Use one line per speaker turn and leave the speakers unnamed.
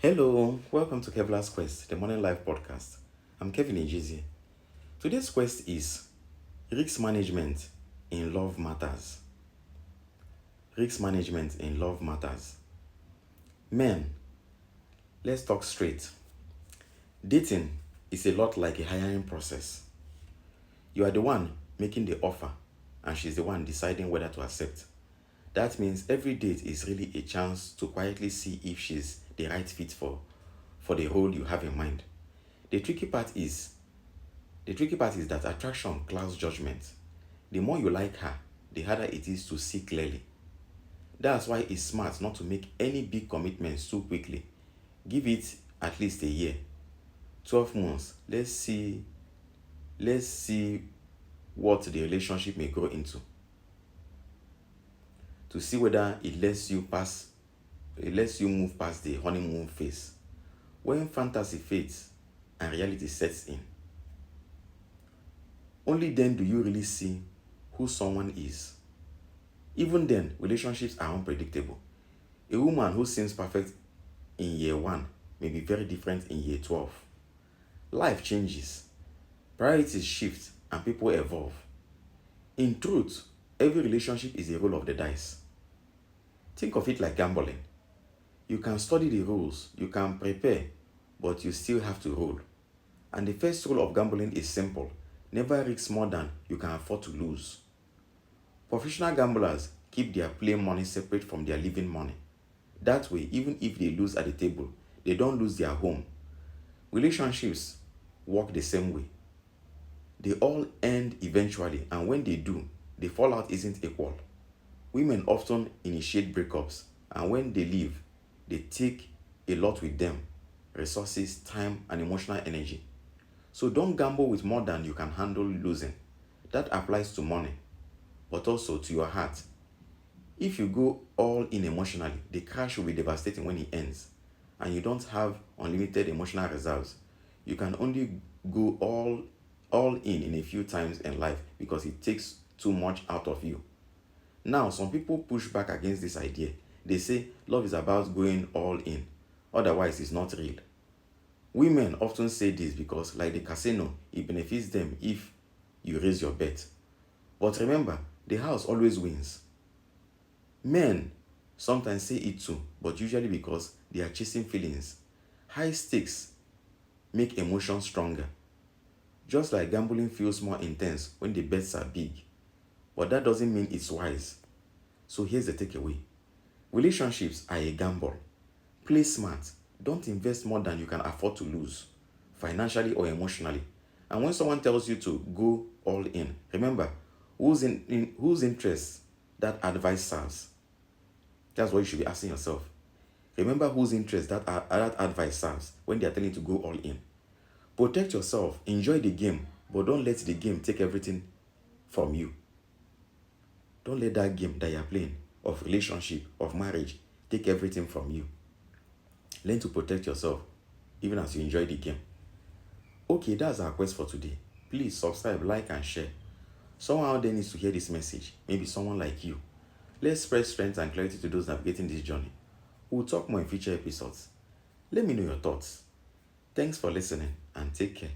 Hello, welcome to Kevlar's Quest, the Morning Life podcast. I'm Kevin Ejizie. Today's quest is risk management in love matters. Risk management in love matters. Men, let's talk straight. Dating is a lot like a hiring process. You are the one making the offer, and she's the one deciding whether to accept. That means every date is really a chance to quietly see if she's the right fit for the role you have in mind. The tricky part is that attraction clouds judgment. The more you like her, the harder it is to see clearly. That's why it's smart not to make any big commitments too quickly. Give it at least a year, 12 months. Let's see what the relationship may grow into. To see whether it lets you move past the honeymoon phase. When fantasy fades and reality sets in, only then do you really see who someone is. Even then, relationships are unpredictable. A woman who seems perfect in year 1 may be very different in year 12. Life changes, priorities shift, and people evolve. In truth, every relationship is a roll of the dice. Think of it like gambling. You can study the rules, you can prepare, but you still have to roll. And the first rule of gambling is simple: never risk more than you can afford to lose. Professional gamblers keep their play money separate from their living money. That way, even if they lose at the table, they don't lose their home. Relationships work the same way. They all end eventually, and when they do, the fallout isn't equal. Women often initiate breakups, and when they leave, they take a lot with them: resources, time, and emotional energy. So don't gamble with more than you can handle losing. That applies to money, but also to your heart. If you go all in emotionally, the crash will be devastating when it ends, and you don't have unlimited emotional reserves. You can only go all in a few times in life because it takes too much out of you. Now, some people push back against this idea. They say love is about going all in, otherwise it's not real. Women often say this because, like the casino, it benefits them if you raise your bet. But remember, the house always wins. Men sometimes say it too, but usually because they are chasing feelings. High stakes make emotions stronger. Just like gambling feels more intense when the bets are big, but that doesn't mean it's wise. So here's the takeaway: relationships are a gamble. Play smart. Don't invest more than you can afford to lose, financially or emotionally. And when someone tells you to go all in, remember whose interests that advice serves. That's what you should be asking yourself. Remember whose interest that advice serves when they are telling you to go all in. Protect yourself, enjoy the game, but don't let the game take everything from you. Don't let that game that you're playing, of relationship, of marriage, take everything from you. Learn to protect yourself, even as you enjoy the game. Okay, that's our quest for today. Please subscribe, like, and share. Someone out there needs to hear this message. Maybe someone like you. Let's spread strength and clarity to those navigating this journey. We'll talk more in future episodes. Let me know your thoughts. Thanks for listening, and take care.